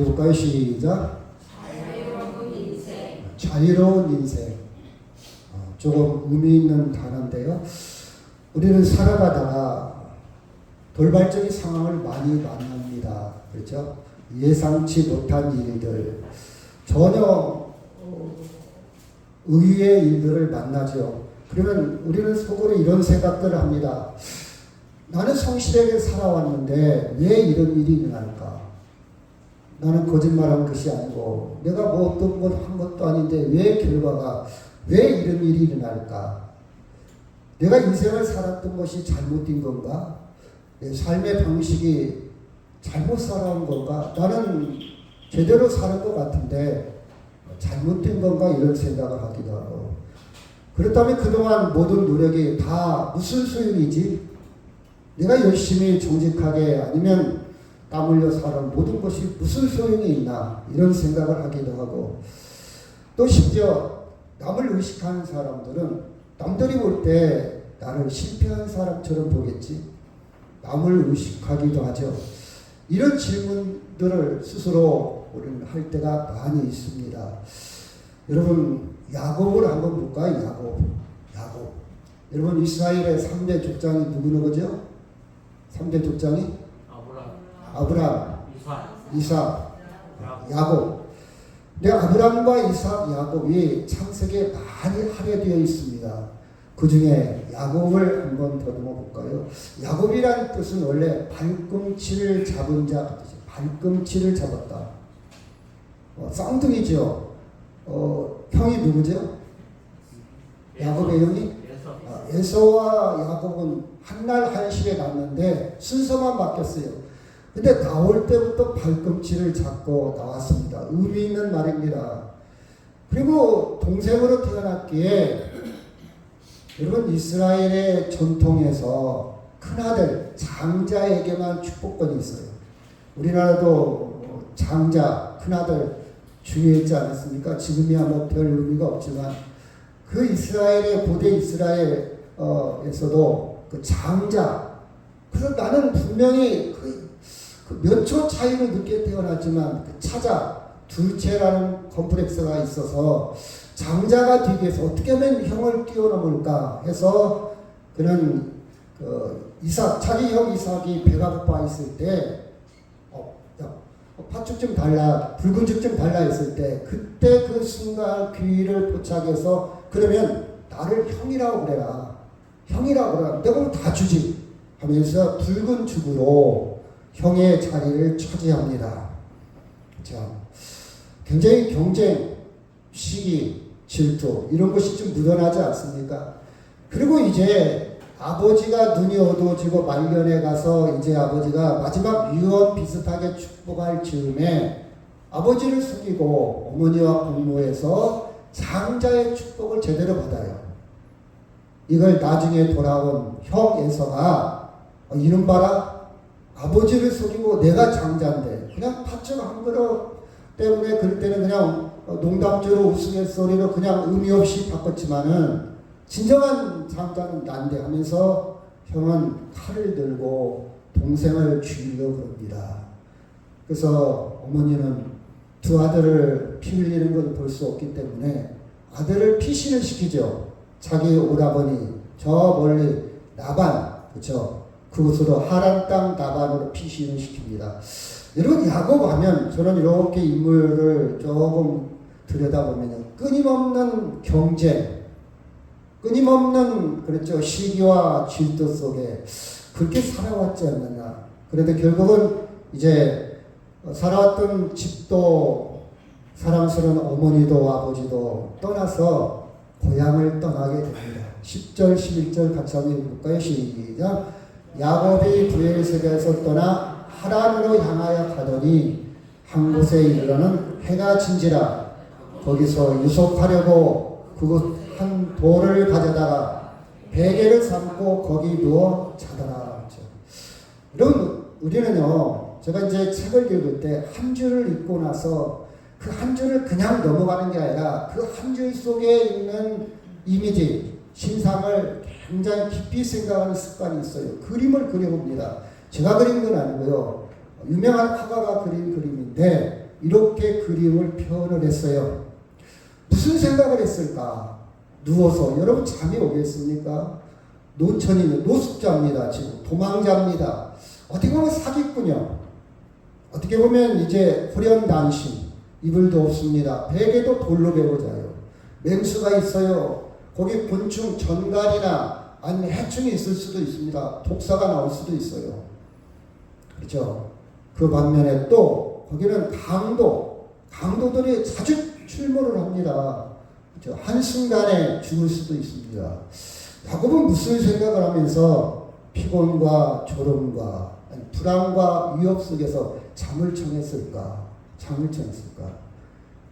볼까요? 시작. 자유로운 인생. 조금 의미 있는 단어인데요. 우리는 살아가다가 돌발적인 상황을 많이 만납니다. 그렇죠? 예상치 못한 일들, 전혀 의외의 일들을 만나죠. 그러면 우리는 속으로 이런 생각들을 합니다. 나는 성실하게 살아왔는데 왜 이런 일이 일어날까? 나는 거짓말한 것이 아니고 내가 뭐 어떤 것 한 것도 아닌데 왜 결과가 왜 이런 일이 일어날까? 내가 인생을 살았던 것이 잘못된 건가? 내 삶의 방식이 잘못 살아온 건가? 나는 제대로 사는 것 같은데 잘못된 건가? 이런 생각을 하기도 하고, 그렇다면 그동안 모든 노력이 다 무슨 소용이지? 내가 열심히 정직하게 아니면 땀 흘려 살아온 모든 것이 무슨 소용이 있나? 이런 생각을 하기도 하고, 또 심지어 남을 의식하는 사람들은 남들이 볼 때 나를 실패한 사람처럼 보겠지? 남을 의식하기도 하죠. 이런 질문들을 스스로 우리는 할 때가 많이 있습니다. 여러분, 야곱을 한번 볼까요? 야곱. 여러분, 이스라엘의 3대 족장이 누구죠? 3대 족장이? 아브라함, 이삭, 야곱. 근데 아브라함과 이삭, 야곱이 창세기에 많이 할애되어 있습니다. 그 중에 야곱을 한번 더듬어 볼까요? 야곱이라는 뜻은 원래 발꿈치를 잡은 자, 발꿈치를 잡았다. 쌍둥이죠. 형이 누구죠? 야곱의 형이? 에서와 야곱은 한날 한시에 났는데 순서만 바뀌었어요. 근데 나올 때부터 발꿈치를 잡고 나왔습니다. 의미 있는 말입니다. 그리고 동생으로 태어났기에, 여러분, 이스라엘의 전통에서 큰아들, 장자에게만 축복권이 있어요. 우리나라도 장자, 큰아들 중요했지 않았습니까? 지금이야 뭐 별 의미가 없지만, 그 이스라엘의 고대 이스라엘에서도 그 장자, 그래서 나는 분명히 몇 초 차이를 늦게 태어났지만 그 차자, 둘째라는 컴플렉스가 있어서 장자가 되기 위해서 어떻게 하면 형을 뛰어넘을까 해서 그는 이삭, 자기 형 이삭이 배가 고파 있을 때 팥죽 좀 달라, 붉은 죽 좀 달라 했을 때, 그때 그 순간 귀를 포착해서 그러면 나를 형이라고 그래라, 내가 그럼 다 주지 하면서 붉은 죽으로 형의 자리를 차지합니다. 자, 굉장히 경쟁, 시기, 질투 이런 것이 좀 묻어나지 않습니까? 그리고 이제 아버지가 눈이 어두워지고 말년에 가서 이제 아버지가 마지막 유언 비슷하게 축복할 즈음에 아버지를 속이고 어머니와 공모해서 장자의 축복을 제대로 받아요. 이걸 나중에 돌아온 형 에서가 이름 봐라, 아버지를 속이고 내가 장자인데 그냥 팥죽 한 그릇 때문에 그럴 때는 그냥 농담조로 우스갯소리로 그냥 의미 없이 바꿨지만은 진정한 장자는 난데 하면서 형은 칼을 들고 동생을 죽이려고 그럽니다. 그래서 어머니는 두 아들을 피 흘리는 걸 볼 수 없기 때문에 아들을 피신을 시키죠. 자기 오라버니 저 멀리 나반, 그렇죠? 그곳으로 하란 땅 나반으로 피신을 시킵니다. 여러분, 야곱 하면 저는 이렇게 인물을 조금 들여다보면요, 끊임없는 경쟁, 끊임없는, 그렇죠, 시기와 질투 속에 그렇게 살아왔지 않느냐. 그런데 결국은 이제 살아왔던 집도 사랑스러운 어머니도 아버지도 떠나서 고향을 떠나게 됩니다. 10절 11절 같이 한번 읽어볼까요? 시작. 야곱이 부엘세바에서 떠나 하란으로 향하여 가더니 한 곳에 이르러는 해가 진지라 거기서 유속하려고 그곳 한 돌을 가져다가 베개를 삼고 거기 누워 자더라. 여러분, 우리는요, 제가 이제 책을 읽을 때 한 줄을 읽고 나서 그 한 줄을 그냥 넘어가는 게 아니라 그 한 줄 속에 있는 이미지, 신상을 굉장히 깊이 생각하는 습관이 있어요. 그림을 그려봅니다. 제가 그린 건 아니고요, 유명한 화가가 그린 그림인데 이렇게 그림을 표현을 했어요. 무슨 생각을 했을까? 누워서 여러분 잠이 오겠습니까? 노천이는 노숙자입니다. 지금 도망자입니다. 어떻게 보면 사기꾼이요. 어떻게 보면 이제 후련단신, 이불도 없습니다. 베개도 돌로 베고 자요. 맹수가 있어요. 거기 곤충 전갈이나 아니면 해충이 있을 수도 있습니다. 독사가 나올 수도 있어요. 그렇죠? 그 반면에 또 거기는 강도들이 자주 출몰을 합니다. 그렇죠? 한순간에 죽을 수도 있습니다. 야곱은 무슨 생각을 하면서 피곤과 졸음과 불안과 위협 속에서 잠을 청했을까?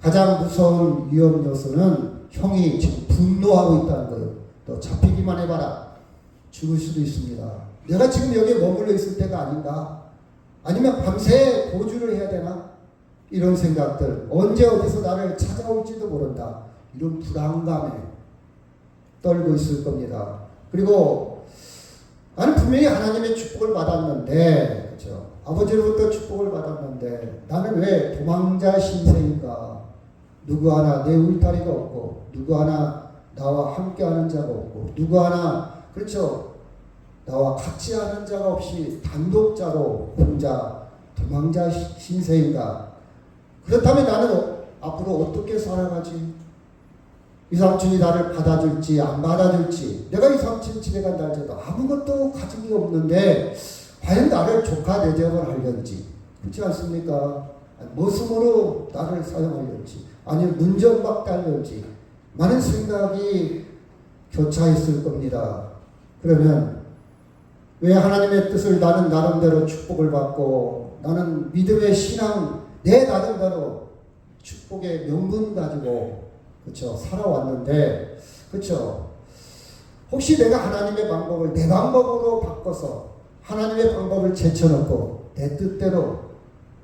가장 무서운 위험 요소는 형이 지금 분노하고 있다는 거예요. 너 잡히기만 해봐라. 죽을 수도 있습니다. 내가 지금 여기에 머물러 있을 때가 아닌가? 아니면 밤새 도주를 해야 되나? 이런 생각들. 언제 어디서 나를 찾아올지도 모른다. 이런 불안감에 떨고 있을 겁니다. 그리고 나는 분명히 하나님의 축복을 받았는데, 그렇죠? 아버지로부터 축복을 받았는데 나는 왜 도망자 신세인가? 누구 하나 내 울타리가 없고, 누구 하나 나와 함께하는 자가 없고, 누구 하나, 그렇죠? 나와 같이 하는 자가 없이 단독자로 혼자 도망자 신세인가? 그렇다면 나는 앞으로 어떻게 살아가지? 이 삼촌이 나를 받아줄지 안 받아줄지, 내가 이 삼촌 집에 간다 할지라도 아무것도 가진 게 없는데 과연 나를 조카 대접을 하려는지, 그렇지 않습니까? 머슴으로 나를 사용하려는지, 아니면 문전박대 하려는지 많은 생각이 교차했을 겁니다. 그러면 왜 하나님의 뜻을 나는 나름대로 축복을 받고, 나는 믿음의 신앙 내 나름대로 축복의 명분 가지고, 그렇죠, 살아왔는데, 그렇죠, 혹시 내가 하나님의 방법을 내 방법으로 바꿔서 하나님의 방법을 제쳐놓고 내 뜻대로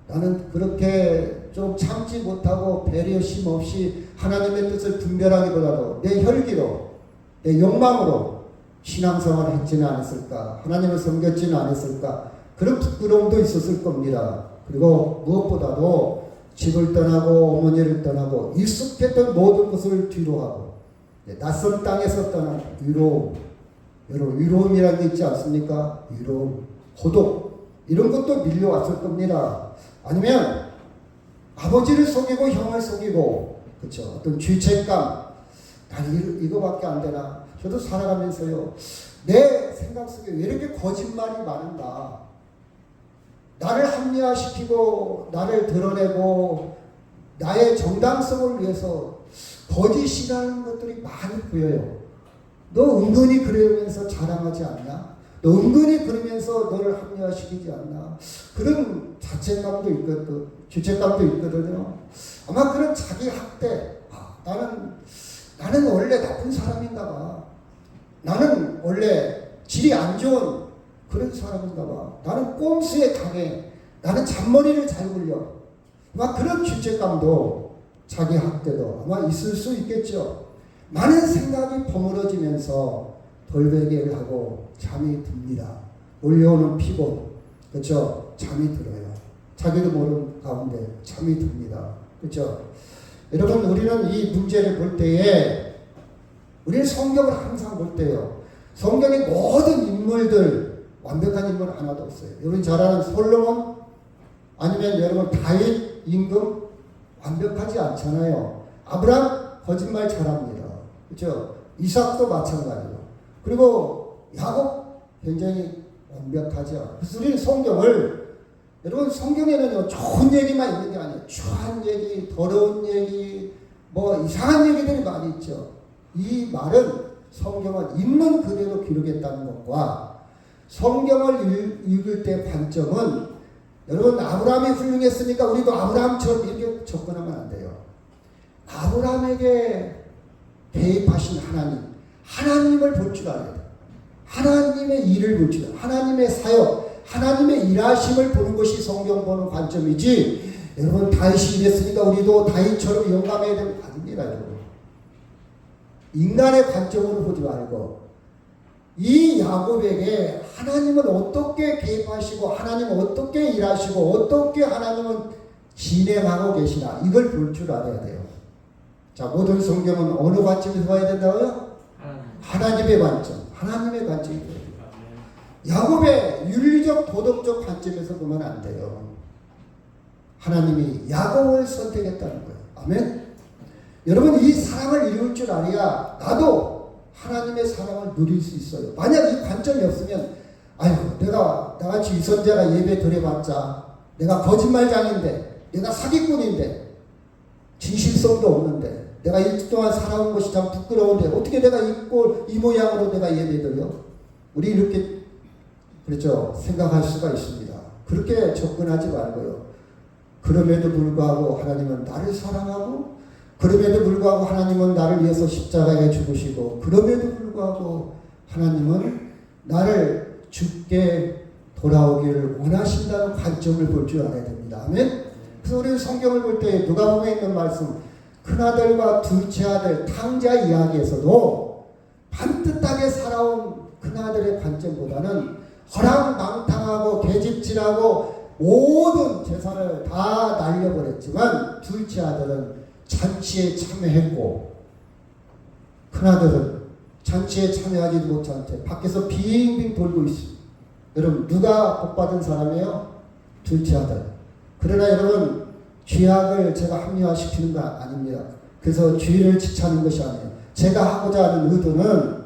나는 그렇게 좀 참지 못하고 배려심 없이 하나님의 뜻을 분별하기보다도 내 혈기로, 내 욕망으로 신앙생활을 했지는 않았을까? 하나님을 섬겼지는 않았을까? 그런 부끄러움도 있었을 겁니다. 그리고 무엇보다도 집을 떠나고 어머니를 떠나고 익숙했던 모든 것을 뒤로 하고 낯선 땅에서 떠난 위로움이라는 게 있지 않습니까? 위로움, 고독, 이런 것도 밀려왔을 겁니다. 아니면 아버지를 속이고 형을 속이고, 그렇죠, 어떤 죄책감, 난 이거밖에 안 되나? 저도 살아가면서요, 내 생각 속에 왜 이렇게 거짓말이 많은가? 나를 합리화시키고 나를 드러내고 나의 정당성을 위해서 거짓이라는 것들이 많이 보여요. 너 은근히 그러면서 자랑하지 않나? 너 은근히 그러면서 너를 합리화시키지 않나? 그런 자책감도 있거든, 죄책감도 있거든요. 아마 그런 자기 학대, 나는 원래 나쁜 사람인가 봐. 나는 원래 질이 안 좋은 그런 사람인가 봐. 나는 꼼수에 강해. 나는 잔머리를 잘 굴려. 아마 그런 죄책감도, 자기 학대도 아마 있을 수 있겠죠. 많은 생각이 버무러지면서 돌베개를 하고 잠이 듭니다. 몰려오는 피곤, 그렇죠? 잠이 들어요. 자기도 모르는 가운데 잠이 듭니다. 그렇죠? 여러분, 우리는 이 문제를 볼 때에, 우리는 성경을 항상 볼 때요, 성경의 모든 인물들, 완벽한 인물 하나도 없어요. 여러분 잘 아는 솔로몬, 아니면 여러분 다윗, 임금, 완벽하지 않잖아요. 아브라함 거짓말 잘합니다. 그렇죠? 이삭도 마찬가지로. 그리고 야곱 굉장히 완벽하지 않아요. 그래서 우리는 성경을, 여러분 성경에는요 좋은 얘기만 있는 게 아니에요. 추한 얘기, 더러운 얘기, 뭐 이상한 얘기들이 많이 있죠. 이 말은 성경을 있는 그대로 기록했다는 것과, 성경을 읽을 때 관점은, 여러분 아브라함이 훌륭했으니까 우리도 아브라함처럼 이렇게 접근하면 안 돼요. 아브라함에게 개입하신 하나님을 볼 줄 알아야 돼요. 하나님의 일을 볼 줄 알아요. 하나님의 사역, 하나님의 일하심을 보는 것이 성경 보는 관점이지, 여러분 다윗이 이랬으니까 우리도 다윗처럼 용감해야 되는 거 아닙니다. 여러분, 인간의 관점으로 보지 말고 이 야곱에게 하나님은 어떻게 개입하시고, 하나님은 어떻게 일하시고, 어떻게 하나님은 진행하고 계시나 이걸 볼 줄 알아야 돼요. 자, 모든 성경은 어느 관점에서 봐야 된다고요? 하나님의 관점, 하나님의 관점이에요. 야곱의 윤리적 도덕적 관점에서 보면 안 돼요. 하나님이 야곱을 선택했다는 거예요. 아멘. 여러분, 이 사랑을 이룰 줄 알아야 나도 하나님의 사랑을 누릴 수 있어요. 만약 이 관점이 없으면 아유, 내가 나같이 유선자가 예배 드려봤자 내가 거짓말장인데, 내가 사기꾼인데, 진실성도 없는데, 내가 일주 동안 살아온 것이 참 부끄러운데 어떻게 내가 이 모양으로 내가 예배 드려? 우리 이렇게 그렇죠 생각할 수가 있습니다. 그렇게 접근하지 말고요. 그럼에도 불구하고 하나님은 나를 사랑하고, 그럼에도 불구하고 하나님은 나를 위해서 십자가에 죽으시고, 그럼에도 불구하고 하나님은 나를 죽게 돌아오기를 원하신다는 관점을 볼 줄 알아야 됩니다. 아멘. 그래서 우리 성경을 볼 때 누가복음에 있는 말씀, 큰아들과 둘째 아들 탕자 이야기에서도 반듯하게 살아온 큰아들의 관점보다는 허랑방탕하고 계집질하고 모든 재산을 다 날려버렸지만 둘째 아들은 잔치에 참여했고, 큰아들은 잔치에 참여하지 못한 채 밖에서 빙빙 돌고 있습니다. 여러분, 누가 복받은 사람이에요? 둘째 아들. 그러나 여러분, 죄악을 제가 합리화시키는 거 아닙니다. 그래서 죄를 지차는 것이 아니에요. 제가 하고자 하는 의도는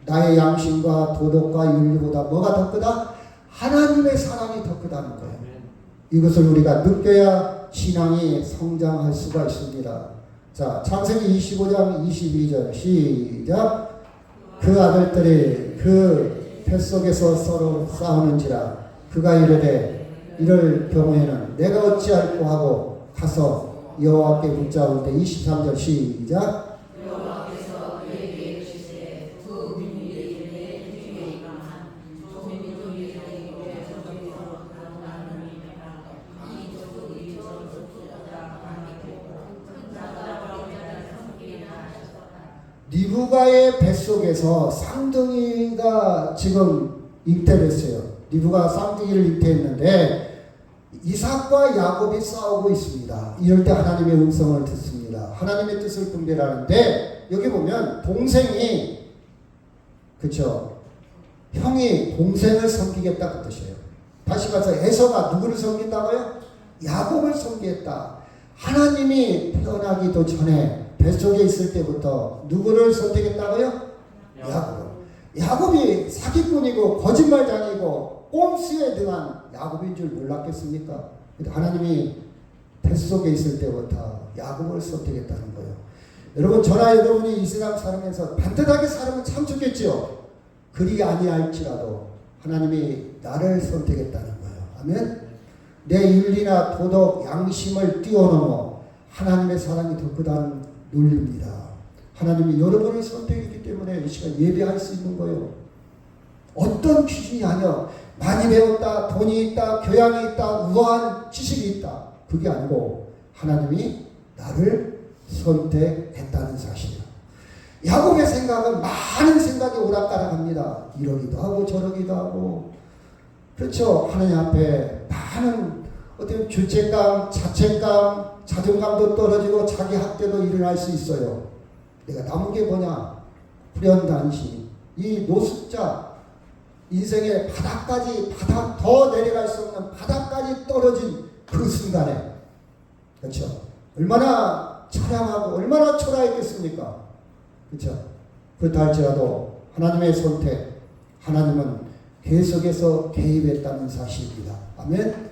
나의 양심과 도덕과 윤리보다 뭐가 더 크다? 하나님의 사랑이 더 크다는 거예요. 이것을 우리가 느껴야 신앙이 성장할 수가 있습니다. 자, 창세기 25장 22절 시작. 그 아들들이 그 뱃속에서 서로 싸우는지라 그가 이르되 이럴 경우에는 내가 어찌할꼬 하고 가서 여호와께 묻자올 때 23절 시작. 여호와께서 그에게 이르시되 두 민족의 중에 강한 두 민족의 중에 저쪽에서 나오는 이가 이 족속이 저 족속보다 강하고 큰 자가 어린 자를 섬기게 하셨다. 리브가의 뱃속에서 쌍둥이가 지금 잉태됐어요. 리브가 쌍둥이를 잉태했는데 이삭과 야곱이 싸우고 있습니다. 이럴 때 하나님의 음성을 듣습니다. 하나님의 뜻을 분별하는데 여기 보면 동생이, 그쵸, 형이 동생을 섬기겠다 그 뜻이에요. 다시 가서 에서가 누구를 섬긴다고요? 야곱을 섬기겠다. 하나님이 태어나기도 전에 뱃속에 있을 때부터 누구를 선택했다고요? 야곱. 야곱이 사기꾼이고 거짓말장이고 꼼수에 등한 야곱인 줄 몰랐겠습니까? 하나님이 뱃속에 있을 때부터 야곱을 선택했다는 거예요. 여러분, 저나 여러분이 이 세상 살면서 반듯하게 살면 참 좋겠죠. 그리 아니할지라도 하나님이 나를 선택했다는 거예요. 아멘. 내 윤리나 도덕, 양심을 뛰어넘어 하나님의 사랑이 더 크다는 논리입니다. 하나님이 여러분을 선택했기 때문에 이 시간 예배할 수 있는 거예요. 어떤 기준이 아니야. 많이 배웠다, 돈이 있다, 교양이 있다, 우아한 지식이 있다. 그게 아니고 하나님이 나를 선택했다는 사실이야. 야곱의 생각은 많은 생각이 오락가락합니다. 이러기도 하고 저러기도 하고. 그렇죠. 하나님 앞에 많은 어떤 죄책감, 자책감, 자존감도 떨어지고 자기 학대도 일어날 수 있어요. 내가 남은 게 뭐냐? 불연단심. 이 노숙자, 인생의 바닥까지, 바닥 더 내려갈 수 없는 바닥까지 떨어진 그 순간에, 그렇죠? 얼마나 처량하고 얼마나 초라했겠습니까? 그렇죠? 그렇다 할지라도 하나님의 선택, 하나님은 계속해서 개입했다는 사실입니다. 아멘.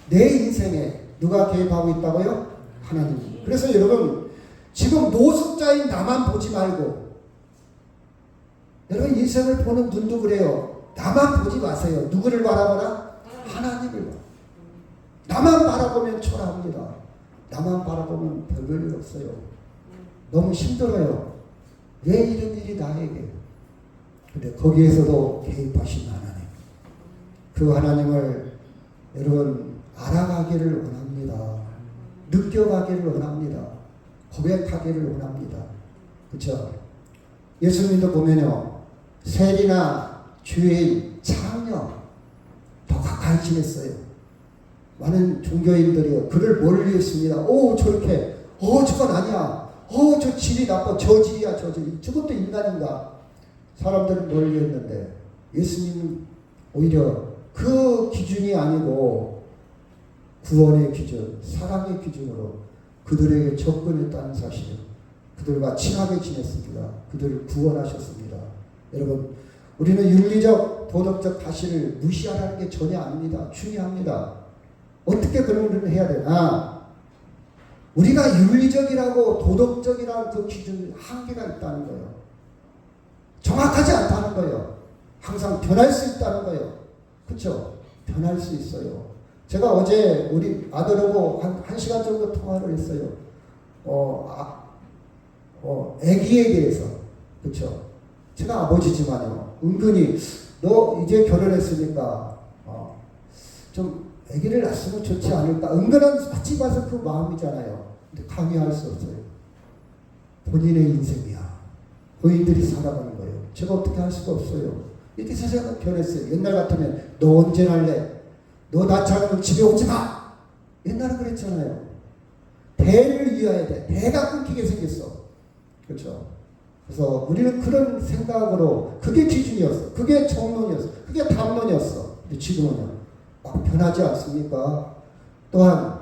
내 인생에 누가 개입하고 있다고요? 하나님. 그래서 여러분, 지금 노숙자인 나만 보지 말고, 여러분 인생을 보는 눈도 그래요. 나만 보지 마세요. 누구를 바라보라? 하나님을 봐. 나만 바라보면 초라합니다. 나만 바라보면 별별 일 없어요. 너무 힘들어요. 왜 이런 일이 나에게? 근데 거기에서도 개입하신 하나님. 그 하나님을 여러분 알아가기를 원합니다. 느껴가기를 원합니다. 고백하기를 원합니다. 그렇죠? 예수님도 보면요, 세리나 주인, 창녀 더 가까이 지냈어요. 많은 종교인들이 그를 멀리했습니다. 오 저렇게 저건 아니야. 저 질이 나빠. 저 질이야 저 질. 저것도 인간인가. 사람들은 멀리했는데 예수님은 오히려 그 기준이 아니고 구원의 기준, 사랑의 기준으로 그들에게 접근했다는 사실을 그들과 친하게 지냈습니다. 그들을 구원하셨습니다. 여러분 우리는 윤리적 도덕적 가시를 무시하라는 게 전혀 아닙니다. 중요합니다. 어떻게 그런 일을 해야 되나? 우리가 윤리적이라고 도덕적이라는 그 기준 한계가 있다는 거예요. 정확하지 않다는 거예요. 항상 변할 수 있다는 거예요. 그렇죠? 변할 수 있어요. 제가 어제 우리 아들하고 한 시간 정도 통화를 했어요. 아기에 대해서. 그렇죠? 제가 아버지지만요. 은근히 너 이제 결혼했으니까 좀 아기를 낳으면 좋지 않을까. 은근한 같이 봐서 그 마음이잖아요. 근데 강요할 수 없어요. 본인의 인생이야. 본인들이 살아가는 거예요. 제가 어떻게 할 수가 없어요. 이렇게 세상은 변했어요. 옛날 같으면 너 언제 날래? 너 낳지 않으면 집에 오지 마. 옛날은 그랬잖아요. 대를 이어야 돼. 대가 끊기게 생겼어. 그렇죠? 그래서 우리는 그런 생각으로 그게 기준이었어. 그게 정론이었어. 그게 담론이었어. 근데 지금은요. 막 변하지 않습니까? 또한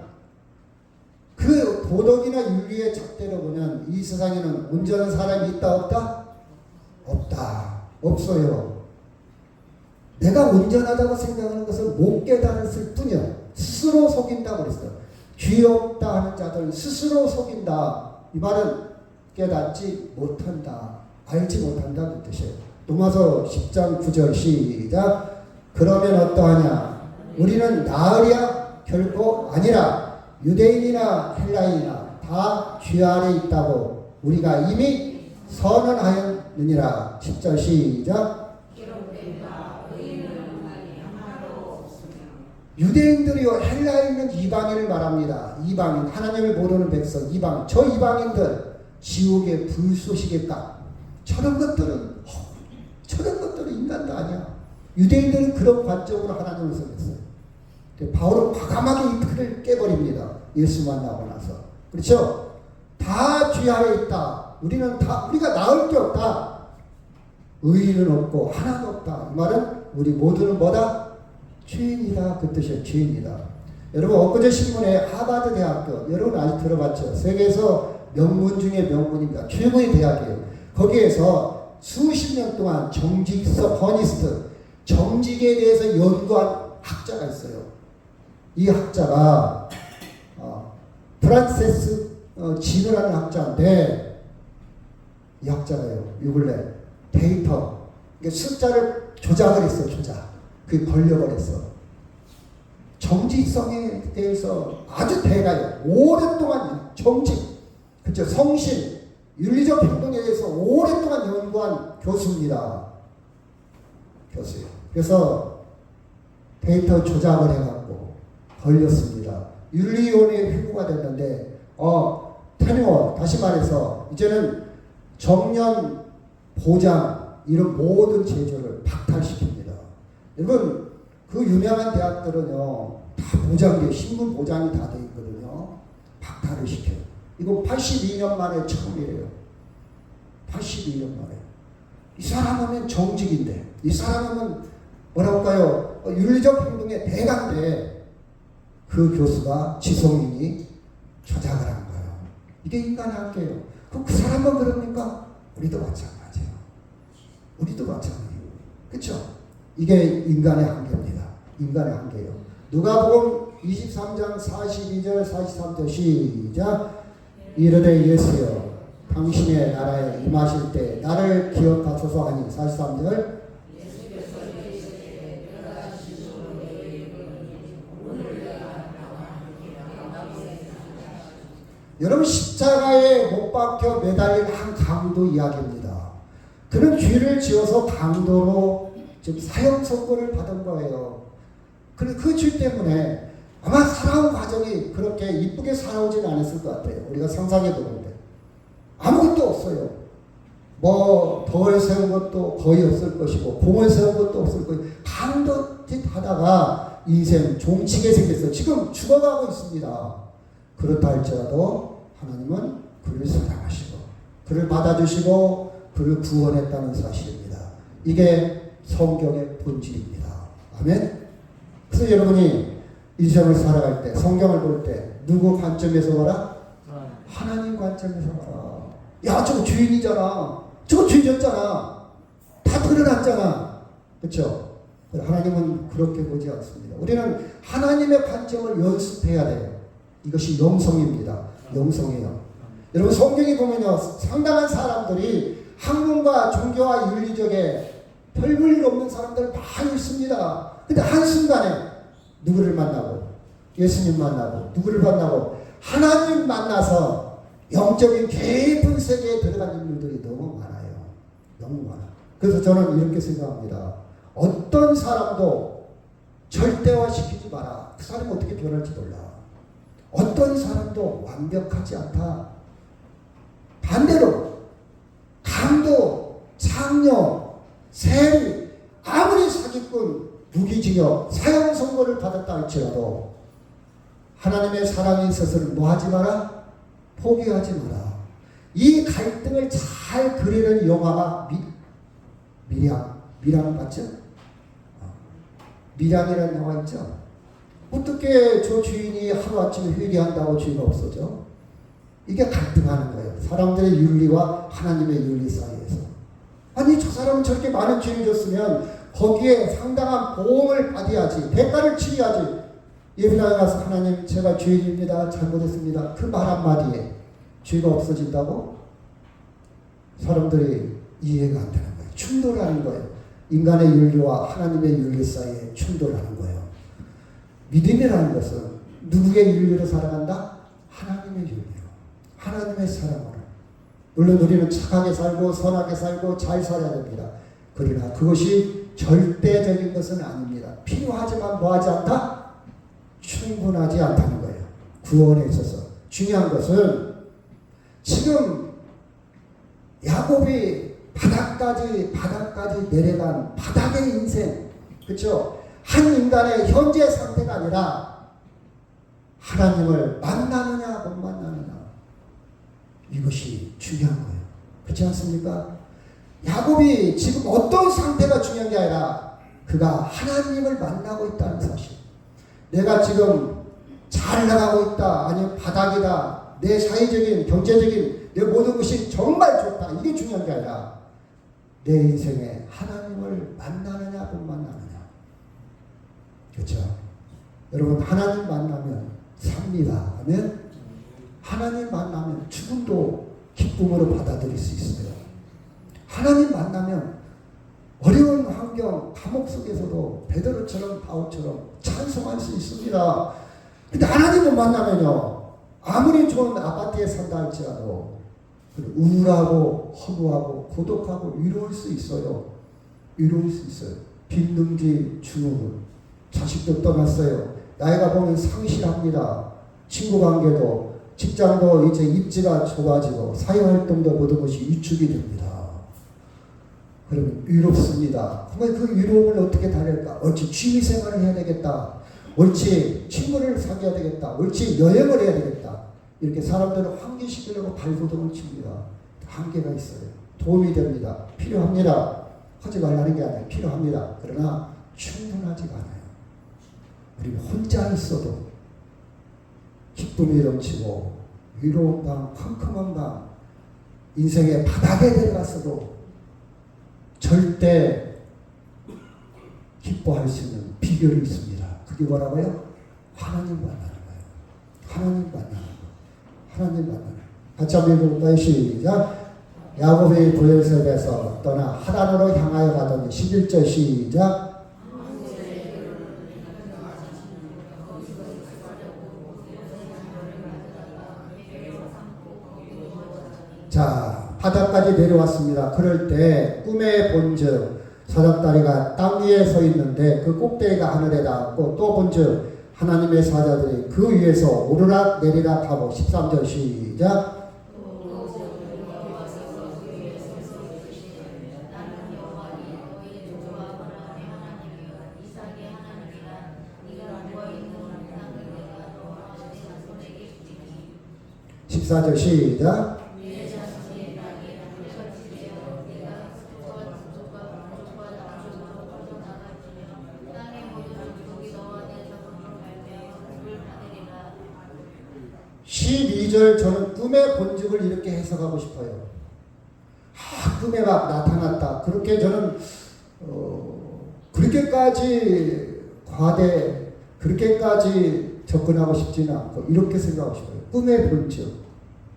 그 도덕이나 윤리의 잣대로 보면 이 세상에는 온전한 사람이 있다 없다? 없다. 없어요. 내가 온전하다고 생각하는 것을 못 깨달았을 뿐이야. 스스로 속인다고 그랬어요. 귀엽다 하는 자들은 스스로 속인다. 이 말은 깨닫지 못한다. 알지 못한다 그 뜻이에요. 로마서 10장 9절 시작. 그러면 어떠하냐? 우리는 나으랴? 결코 아니라 유대인이나 헬라인이나 다 죄 아래 있다고 우리가 이미 선언하였느니라. 10절 시작. 유대인들이요 헬라인은 이방인을 말합니다. 이방인 하나님을 모르는 백성 이방인. 저 이방인들 지옥의 불쏘시개 값. 저런 것들은 인간도 아니야. 유대인들은 그런 관점으로 하나님을 섬겼어요. 바울은 과감하게 이 틀을 깨버립니다. 예수 만나고 나서. 그렇죠? 다 죄 아래 있다. 우리가 나을 게 없다. 의인은 없고 하나도 없다. 이 말은 우리 모두는 뭐다? 죄인이다. 그 뜻이에요. 죄인이다. 여러분 엊그제 신문에 하버드 대학교 여러분 아직 들어봤죠? 세계에서 명문 중에 명문입니다. 최고의 대학이에요. 거기에서 수십 년 동안 정직서 허니스트 정직에 대해서 연구한 학자가 있어요. 이 학자가 프란세스 진우라는 학자인데 이 학자가요. 요 근래 데이터 숫자를 조작을 했어. 조작. 그게 걸려버렸어. 정직성에 대해서 아주 대가요. 오랫동안 정직, 그쵸? 성실, 윤리적 행동에 대해서 오랫동안 연구한 교수입니다. 교수요. 그래서 데이터 조작을 해갖고 걸렸습니다. 윤리위원회에 회부가 됐는데, 테뉴어, 다시 말해서 이제는 정년, 보장, 이런 모든 제도를 박탈시킵니다. 여러분, 그 유명한 대학들은요, 다 보장돼, 신분 보장이 다 돼 있거든요. 박탈을 시켜요. 이거 82년 만에 처음이에요. 82년 만에. 이 사람은 정직인데, 이 사람은 뭐랄까요, 윤리적 행동의 대가인데, 그 교수가 지성인이 조작을 한 거예요. 이게 인간의 한계예요. 그럼 그 사람만 그럽니까? 우리도 마찬가지예요. 우리도 마찬가지예요. 그렇죠? 이게 인간의 한계입니다. 인간의 한계예요. 누가복음 23장 42절 43절 시작. 이르되 예수여 당신의 나라에 임하실 때 나를 기억하소서 하니 43절. 여러분 십자가에 못 박혀 매달린 한 강도 이야기입니다. 그는 죄를 지어서 강도로 지금 사형 선고를 받은 거예요. 그 죄 때문에 아마 살아온 과정이 그렇게 이쁘게 살아오진 않았을 것 같아요. 우리가 상상해 보는데 아무것도 없어요. 뭐 덜 세운 것도 거의 없을 것이고 공을 세운 것도 없을 것이고 강도짓 하다가 인생 종치게 생겼어요. 지금 죽어가고 있습니다. 그렇다 할지라도 하나님은 그를 사랑하시고 그를 받아주시고 그를 구원했다는 사실입니다. 이게 성경의 본질입니다. 아멘. 그래서 여러분이 인생을 살아갈 때 성경을 볼 때 누구 관점에서 봐라? 하나님 관점에서 봐라. 야, 저거 주인이잖아. 저거 죄졌잖아. 다 드러났잖아. 그렇죠? 하나님은 그렇게 보지 않습니다. 우리는 하나님의 관점을 연습해야 돼요. 이것이 영성입니다. 영성이에요. 여러분 성경에 보면요, 상당한 사람들이 학문과 종교와 윤리적에 별 볼 일 없는 사람들 많이 있습니다. 근데 한순간에 누구를 만나고 예수님 만나고 누구를 만나고 하나님 만나서 영적인 깊은 세계에 들어간 인물들이 너무 많아요. 너무 많아. 그래서 저는 이렇게 생각합니다. 어떤 사람도 절대화시키지 마라. 그 사람이 어떻게 변할지 몰라. 어떤 사람도 완벽하지 않다. 반대로 강도, 장녀, 세리, 아무리 사기꾼, 무기징역, 사형 선고를 받았다 할지라도 하나님의 사랑에 있어서는 뭐 하지 마라? 포기하지 마라. 이 갈등을 잘 그리는 영화가 미량 맞죠? 미량이라는 영화 있죠? 어떻게 저 주인이 하루아침에 회개한다고 죄가 없어져? 이게 갈등하는 거예요. 사람들의 윤리와 하나님의 윤리 사이에서. 아니 저 사람은 저렇게 많은 죄를 졌으면 거기에 상당한 보험을 받아야지. 대가를 치러야지. 예배당에 가서 하나님 제가 죄인입니다. 잘못했습니다. 그 말 한마디에 죄가 없어진다고? 사람들이 이해가 안 되는 거예요. 충돌하는 거예요. 인간의 윤리와 하나님의 윤리 사이에 충돌하는 거예요. 믿음이라는 것은 누구의 윤리로 살아간다? 하나님의 윤리로. 하나님의 사랑으로. 물론 우리는 착하게 살고 선하게 살고 잘 살아야 됩니다. 그러나 그것이 절대적인 것은 아닙니다. 필요하지만 뭐하지 않다? 충분하지 않다는 거예요. 구원에 있어서. 중요한 것은 지금 야곱이 바닥까지 내려간 바닥의 인생. 그렇죠? 한 인간의 현재 상태가 아니라 하나님을 만나느냐 못 만나느냐. 이것이 중요한 거예요. 그렇지 않습니까? 야곱이 지금 어떤 상태가 중요한 게 아니라 그가 하나님을 만나고 있다는 사실. 내가 지금 잘 나가고 있다. 아니면 바닥이다. 내 사회적인 경제적인 내 모든 것이 정말 좋다. 이게 중요한 게 아니라 내 인생에 하나님을 만나느냐 못 만나느냐. 그렇죠? 여러분 하나님 만나면 삽니다. 아멘? 하나님 만나면 죽음도 기쁨으로 받아들일 수 있어요. 하나님 만나면 어려운 환경, 감옥 속에서도 베드로처럼 바울처럼 찬송할 수 있습니다. 근데 하나님을 만나면요, 아무리 좋은 아파트에 산다 할지라도 우울하고 허무하고 고독하고 위로울 수 있어요. 위로울 수 있어요. 빈둥지 중흥, 자식도 떠났어요. 나이가 보면 상실합니다. 친구 관계도, 직장도 이제 입지가 좁아지고 사회활동도 모든 것이 위축이 됩니다. 그러면 위롭습니다. 그러면 그 위로움을 어떻게 다룰까? 옳지 취미생활을 해야 되겠다. 옳지 친구를 사귀어야 되겠다. 옳지 여행을 해야 되겠다. 이렇게 사람들은 환기시키려고 발버둥을 칩니다. 한계가 있어요. 도움이 됩니다. 필요합니다. 하지 말라는 게 아니라 필요합니다. 그러나 충분하지가 않아요. 우리는 혼자 있어도 기쁨이 넘치고 위로운 밤, 컴컴한 밤, 인생의 바닥에 내려갔어도 절대 기뻐할 수 있는 비결이 있습니다. 그게 뭐라고요? 하나님 만나는 거예요. 하나님 만나는 거. 하나님 만나는 거. 같이 한번 읽어볼까요? 시작. 야곱이 보엘셋에서 떠나 하란으로 향하여 가더니 11절 시작. 자, 바다까지 내려왔습니다. 그럴 때 꿈에 본즉 사닥다리가 땅 위에 서 있는데 그 꼭대기가 하늘에 닿았고 또 본즉 하나님의 사자들이 그 위에서 오르락 내리락 하고 13절 시작. 14절 시작. 십이 절 저는 꿈의 본질을 이렇게 해석하고 싶어요. 꿈에 막 나타났다. 그렇게 저는 그렇게까지 그렇게까지 접근하고 싶지는 않고 이렇게 생각하고 싶어요. 꿈의 본질.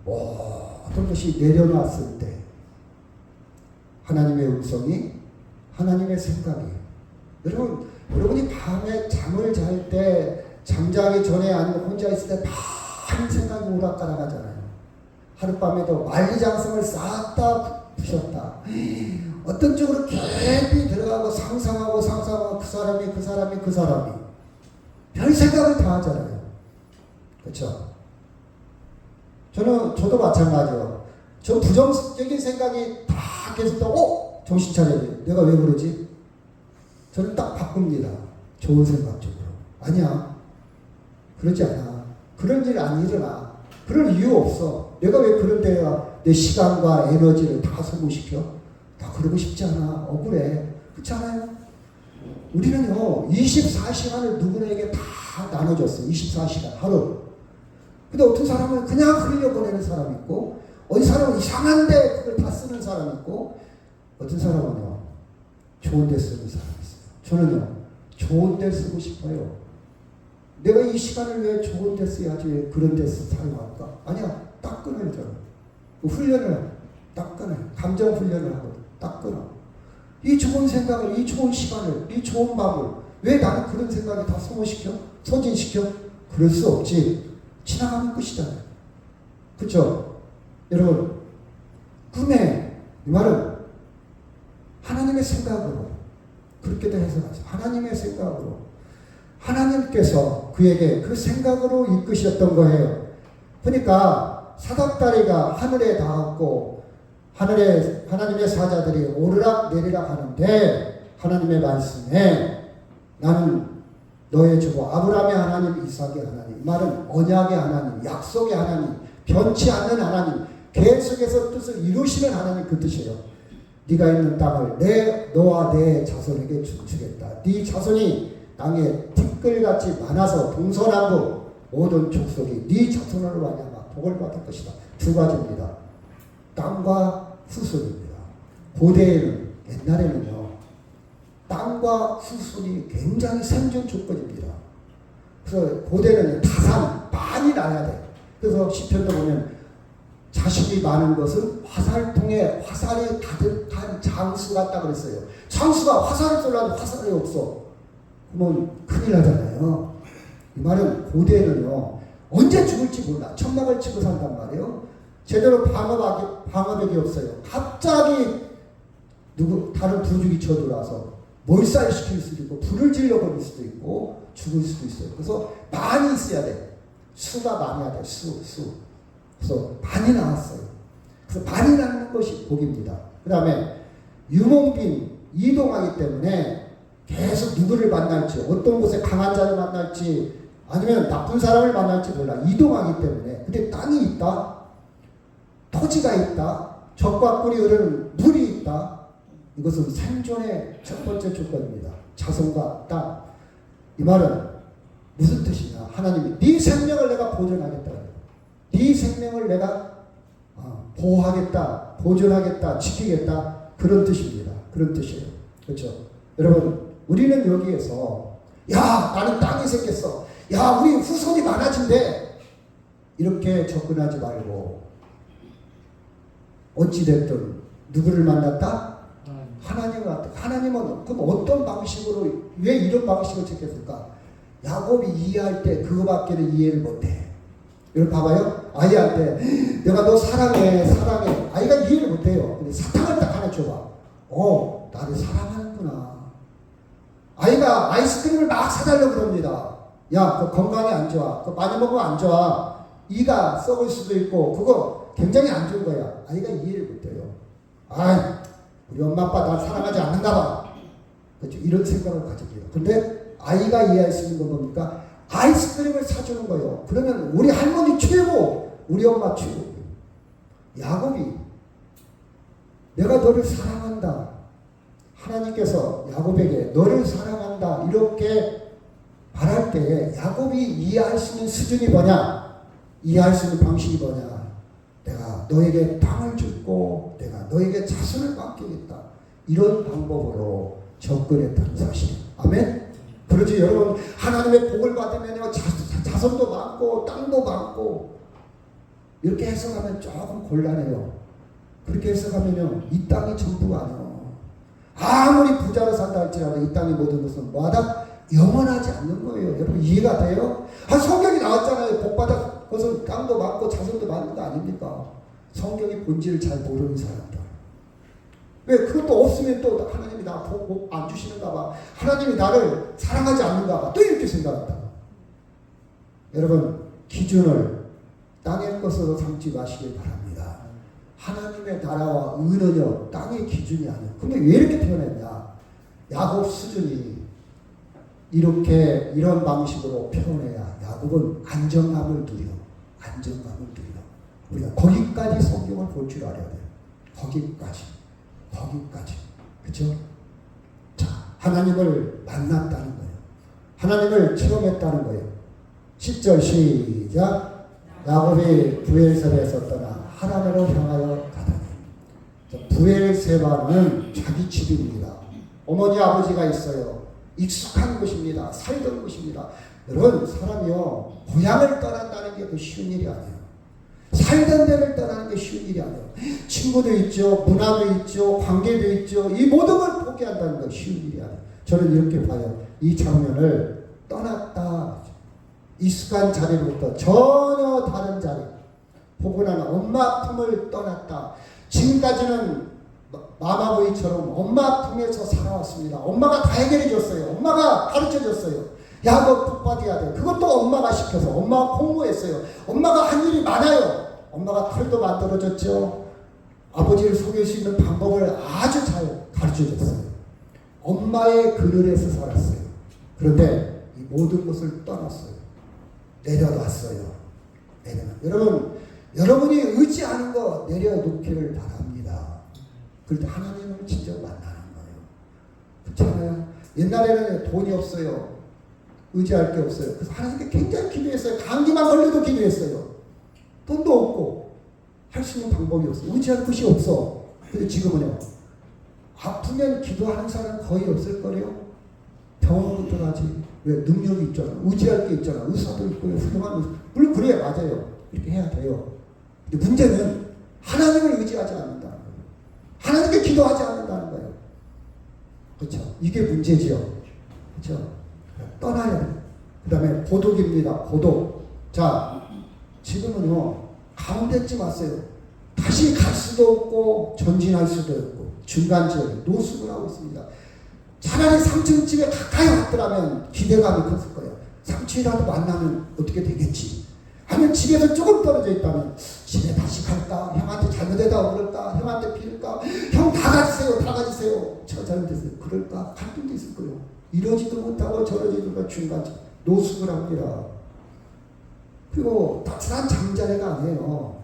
모든 것이 내려놨을 때 하나님의 음성이 하나님의 생각이 여러분이 밤에 잠을 잘 때 잠자기 전에 아니면 혼자 있을 때 많은 생각이 오락가락하잖아요. 하룻밤에도 만리장성을 싹 다 부셨다. 어떤 쪽으로 깊이 들어가고 상상하고 그 사람이 별 생각을 다 하잖아요. 그렇죠? 저도 마찬가지예요. 저 부정적인 생각이 다 계속 정신 차려야 돼. 내가 왜 그러지? 저는 딱 바꿉니다. 좋은 생각 쪽으로. 아니야. 그러지 않아. 그런 일 안 일어나. 그럴 이유 없어. 내가 왜 그런 데야 내 시간과 에너지를 다 소모시켜? 나 그러고 싶지 않아. 억울해. 그렇지 않아요? 우리는요 24시간을 누구에게 다 나눠줬어요. 24시간 하루. 근데 어떤 사람은 그냥 흘려보내는 사람이 있고 어떤 사람은 이상한데 그걸 다 쓰는 사람이 있고 어떤 사람은요 좋은 데 쓰는 사람이 있어요. 저는요 좋은 데 쓰고 싶어요. 내가 이 시간을 왜 좋은 데 써야지 왜 그런 데 사용할까? 아니야. 딱 끊어요. 저는. 훈련을 딱 끊어요. 감정 훈련을 하거든. 딱 끊어. 이 좋은 생각을, 이 좋은 시간을, 이 좋은 밤을 왜 나는 그런 생각이 다 소모시켜? 소진시켜? 그럴 수 없지. 지나가는 끝이잖아요. 그렇죠? 여러분 꿈에 이 말은 하나님의 생각으로 그렇게도 해석하죠. 하나님의 생각으로 하나님께서 그에게 그 생각으로 이끄셨던 거예요. 그러니까 사닥다리가 하늘에 닿았고 하늘에 하나님의 사자들이 오르락 내리락 하는데 하나님의 말씀에 나는 너의 주고 아브라함의 하나님 이삭의 하나님 이 말은 언약의 하나님 약속의 하나님 변치 않는 하나님 계속해서 뜻을 이루시는 하나님 그 뜻이에요. 네가 있는 땅을 너와 내 자손에게 주겠다. 네 자손이 땅에 티끌같이 많아서 동서남북 모든 족속이 네 자손으로 말미암아 복을 받을 것이다. 두 가지입니다. 땅과 후손입니다. 고대에는 옛날에는요 땅과 후손이 굉장히 생존 조건입니다. 그래서 고대는 다산 많이 나야 돼. 그래서 시편도 보면 자식이 많은 것은 화살통에 화살이 가득한 장수 같다 그랬어요. 장수가 화살을 쏠라도 화살이 없어. 그러면 큰일 나잖아요. 이 말은 고대에는요 언제 죽을지 몰라. 천막을 치고 산단 말이에요. 제대로 방어벽이 없어요. 갑자기 다른 부족이 쳐들어와서 몰살시킬 수도 있고 불을 질러버릴 수도 있고 죽을 수도 있어요. 그래서 많이 있어야 돼. 수가 많아야 돼. 수. 그래서 많이 나왔어요. 그래서 많이 나는 것이 복입니다. 그 다음에 유목민 이동하기 때문에 계속 누구를 만날지 어떤 곳에 강한 자를 만날지 아니면 나쁜 사람을 만날지 몰라. 이동하기 때문에. 근데 땅이 있다. 토지가 있다. 적과 꿀이 흐르는 물이 있다. 이것은 생존의 첫 번째 조건입니다. 자손과 땅. 이 말은 무슨 뜻이냐. 하나님이 네 생명을 내가 보존하겠다. 네 생명을 내가 보호하겠다. 보존하겠다. 지키겠다. 그런 뜻입니다. 그런 뜻이에요. 그렇죠? 여러분 우리는 여기에서 나는 땅이 생겼어. 우리 후손이 많아진대. 이렇게 접근하지 말고 어찌됐든 누구를 만났다? 하나님을 만났다. 하나님은 그럼 어떤 방식으로 왜 이런 방식을 택했을까? 야곱이 이해할 때 그거밖에는 이해를 못해. 여러분 봐봐요. 아이한테 내가 너 사랑해. 아이가 이해를 못해요. 근데 사탕을 딱 하나 줘봐. 나를 사랑하는구나. 아이가 아이스크림을 막 사달라고 그럽니다. 그거 건강에 안 좋아. 그거 많이 먹으면 안 좋아. 이가 썩을 수도 있고 그거 굉장히 안 좋은 거야. 아이가 이해를 못해요. 우리 엄마 아빠 나 사랑하지 않는가 봐. 그렇죠? 이런 생각을 가집니다. 근데 아이가 이해할 수 있는 건 뭡니까? 아이스크림을 사주는 거예요. 그러면 우리 할머니 최고 우리 엄마 최고. 야곱이 내가 너를 사랑한다. 하나님께서 야곱에게 너를 사랑한다 이렇게 말할 때 야곱이 이해할 수 있는 수준이 뭐냐? 이해할 수 있는 방식이 뭐냐? 내가 너에게 땅을 주고 내가 너에게 자손을 맡기겠다. 이런 방법으로 접근했다는 사실. 아멘? 그러지 여러분 하나님의 복을 받으면요 자손도 많고 땅도 많고 이렇게 해석하면 조금 곤란해요. 그렇게 해석하면요 이 땅이 전부가 아니에요. 아무리 부자로 산다 할지라도 이 땅의 모든 것은 뭐하다? 영원하지 않는 거예요. 여러분 이해가 돼요? 성경이 나왔잖아요. 복받아 것은 땅도 많고 자손도 많은 거 아닙니까? 성경의 본질을 잘 모르는 사람들. 왜 그것도 없으면 또 하나님이 나 복 안 주시는가 봐. 하나님이 나를 사랑하지 않는가 봐. 또 이렇게 생각한다. 여러분 기준을 땅의 것으로 삼지 마시길 바랍니다. 하나님의 나라와 의는요 땅의 기준이 아니에요. 근데 왜 이렇게 표현했냐? 야곱 수준이 이렇게 이런 방식으로 표현해야 야곱은 안정감을 누려. 안정감을 누려. 우리가 거기까지 성경을 볼 줄 알아야 돼요. 거기까지. 그렇죠? 자, 하나님을 만났다는 거예요. 하나님을 체험했다는 거예요. 10절 시작. 야곱이 부엘세바에서 떠나 하란으로 향하여 가더니. 부엘세바는 자기 집입니다. 어머니 아버지가 있어요. 익숙한 곳입니다. 살던 곳입니다. 여러분 사람이요 고향을 떠난다는 게 그 쉬운 일이 아니에요. 살던 데를 떠나는 게 쉬운 일이 아니에요. 친구도 있죠. 문화도 있죠. 관계도 있죠. 이 모든 걸 포기한다는 건 쉬운 일이 아니에요. 저는 이렇게 봐요. 이 장면을 떠났다. 익숙한 자리로부터 전혀 다른 자리. 포근한 엄마 품을 떠났다. 지금까지는 마마보이처럼 엄마 품에서 살아왔습니다. 엄마가 다 해결해 줬어요. 엄마가 가르쳐 줬어요. 야, 너 복 받아야 돼. 그것도 엄마가 시켜서 엄마가 공부했어요. 엄마가 한 일이 많아요. 엄마가 털도 만들어줬죠. 아버지를 속일 수 있는 방법을 아주 잘 가르쳐 줬어요. 엄마의 그늘에서 살았어요. 그런데 이 모든 것을 떠났어요. 내려놨어요. 여러분, 여러분이 의지하는 거 내려놓기를 바랍니다. 그럴 때 하나님을 진짜 만나는 거예요. 그렇잖아요. 옛날에는 돈이 없어요. 의지할 게 없어요. 그래서 하나님께 굉장히 기도했어요. 감기만 걸려도 기도했어요. 돈도 없고 할 수 있는 방법이 없어요. 의지할 곳이 없어. 근데 지금은요. 아프면 기도하는 사람 거의 없을 거래요. 병원부터 가지. 왜? 능력이 있잖아. 의지할 게 있잖아. 의사도 있고요. 훌륭한 의사. 물론 그래 맞아요. 이렇게 해야 돼요. 근데 문제는 하나님을 의지하지 않는다는 거예요. 하나님께 기도하지 않는다는 거예요. 그렇죠? 이게 문제지요. 그렇죠? 떠나야 돼요. 그 다음에 고독입니다. 고독. 자, 지금은요 가운데쯤 왔어요. 다시 갈 수도 없고 전진할 수도 없고 중간 지역에 노숙을 하고 있습니다. 차라리 3층집에 가까이 왔더라면 기대감이 컸을 거예요. 3층이라도 만나면 어떻게 되겠지. 아니면 집에서 조금 떨어져 있다면 집에 다시 갈까? 형한테 잘못했다고 그럴까? 형한테 빌을까? 형 다 가지세요. 저 잘못했어요. 그럴까? 갈등도 있을 거예요. 이러지도 못하고 저러지도 못하고 중간 노숙을 합니다. 그리고 따뜻한 잠자리가 아니에요.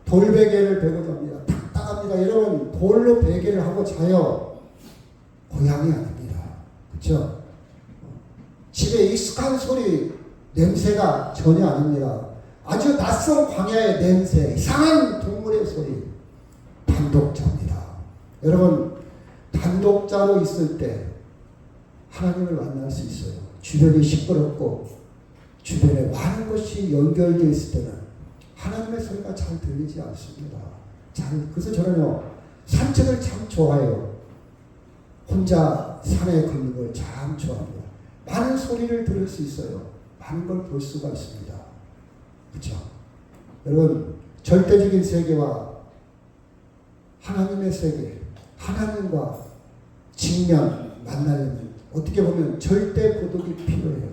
돌베개를 베고 잡니다. 딱딱합니다. 여러분 돌로 베개를 하고 자요. 고향이 아닙니다. 그렇죠? 집에 익숙한 소리, 냄새가 전혀 아닙니다. 아주 낯선 광야의 냄새, 이상한 동물의 소리. 단독자입니다. 여러분 단독자로 있을 때 하나님을 만날 수 있어요. 주변이 시끄럽고 주변에 많은 것이 연결되어 있을 때는 하나님의 소리가 잘 들리지 않습니다. 그래서 저는요 산책을 참 좋아해요. 혼자 산에 걷는 걸 참 좋아합니다. 많은 소리를 들을 수 있어요. 많은 걸 볼 수가 있습니다. 그렇죠? 여러분 절대적인 세계와 하나님의 세계, 하나님과 직면 만나려면 어떻게 보면 절대 고독이 필요해요.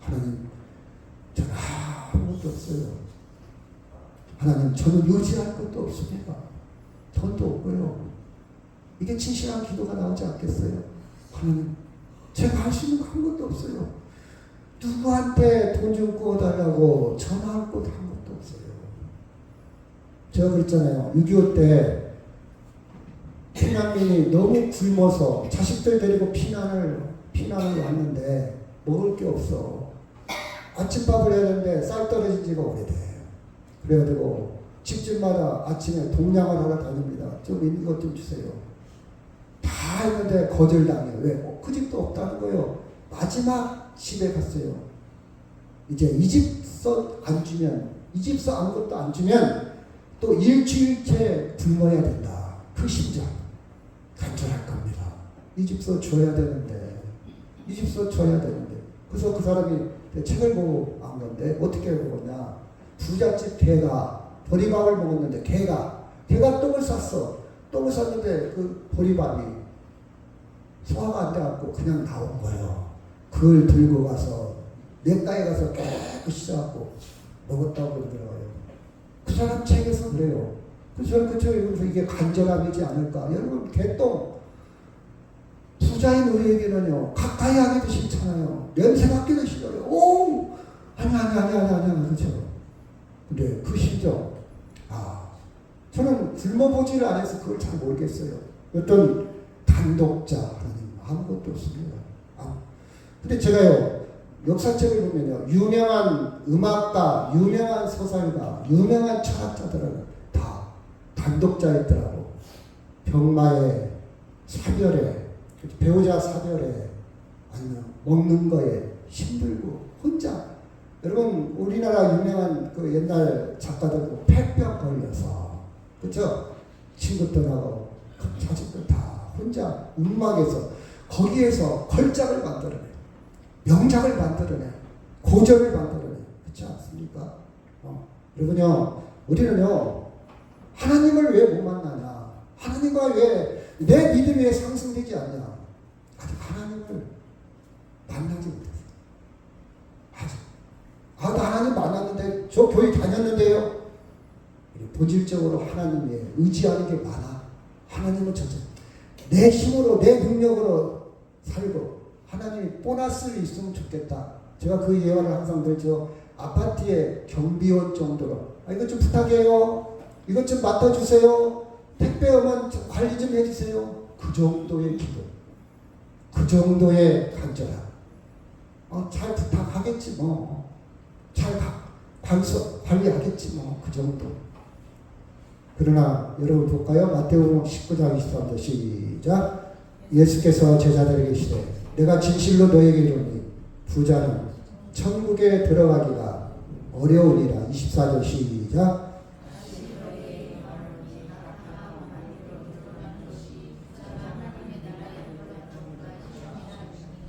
하나님, 저는 아무것도 없어요. 하나님, 저는 의지할 것도 없습니다. 돈도 없고요. 이게 진실한 기도가 나오지 않겠어요? 하나님, 제가 할 수 있는 거 아무것도 없어요. 누구한테 돈 좀 구워달라고 전화할 것도 아무것도 없어요. 제가 그랬잖아요. 6.25 때 피난민이 너무 굶어서 자식들 데리고 피난을 왔는데 먹을 게 없어. 아침밥을 해야 되는데 쌀 떨어진 지가 오래돼. 그래가지고 집집마다 아침에 동냥을 하러 다닙니다. 좀 있는 것 좀 주세요. 다 했는데 거절당해요. 왜? 그 집도 없다는 거예요. 마지막 집에 갔어요. 이제 이 집서 안 주면, 이 집서 아무것도 안 주면 또 일주일째 굶어야 된다. 그 심정 간절할 겁니다. 이 집서 줘야 되는데, 이 집서 줘야 되는데. 그래서 그 사람이 책을 보고 안 건데 어떻게 먹었냐? 부잣집 개가 보리밥을 먹었는데 개가 똥을 쌌어. 똥을 쌌는데 그 보리밥이 소화가 안 돼갖고 그냥 나온 거예요. 그걸 들고 가서 냇가에 가서 깨끗이 씻어갖고 먹었다고 그러더라고요. 그 사람 책에서 그래요. 그래서 저는 그쵸, 이게 간절함이지 않을까. 여러분, 개똥 부자인 우리에게는요, 가까이 하기도 싫잖아요. 냄새 맡기도 싫어요. 오! 아니, 그렇죠. 근데 그 심정, 저는 굶어보지를 않아서 그걸 잘 모르겠어요. 어떤 단독자, 하나님, 아무것도 없습니다. 근데 제가요, 역사책을 보면요, 유명한 음악가, 유명한 서사가, 유명한 철학자들은 다 단독자였더라고. 병마에, 사별에, 배우자 사별에, 아니면 먹는 거에 힘들고 혼자. 여러분, 우리나라 유명한 그 옛날 작가들 폐병 걸려서, 그쵸? 친구 떠나고 자식들 다 혼자 움막에서 거기에서 걸작을 만들어내, 명작을 만들어내, 고전을 만들어내. 그렇지 않습니까? 여러분요, 우리는요, 하나님을 왜 못 만나냐? 하나님과 왜 내 믿음이 왜 상승되지 않냐? 아직 하나님을 만나지 못했어. 아직. 나 하나님 만났는데, 저 교회 다녔는데요. 본질적으로 하나님에 의지하는 게 많아. 하나님은 진짜 내 힘으로, 내 능력으로 살고, 하나님이 보너스를 있으면 좋겠다. 제가 그 예언을 항상 들죠. 아파트에 경비원 정도로, 이것 좀 부탁해요. 이것 좀 맡아주세요. 택배 오면 관리 좀 해주세요. 그 정도의 기도, 그 정도의 간절함. 잘 부탁하겠지 뭐. 잘 관리하겠지 뭐. 그 정도. 그러나 여러분 볼까요? 마태복음 19장 23절 시작. 예수께서 제자들에게 이르시되 내가 진실로 너에게 이르노니 부자는 천국에 들어가기가 어려우니라. 24절 시작.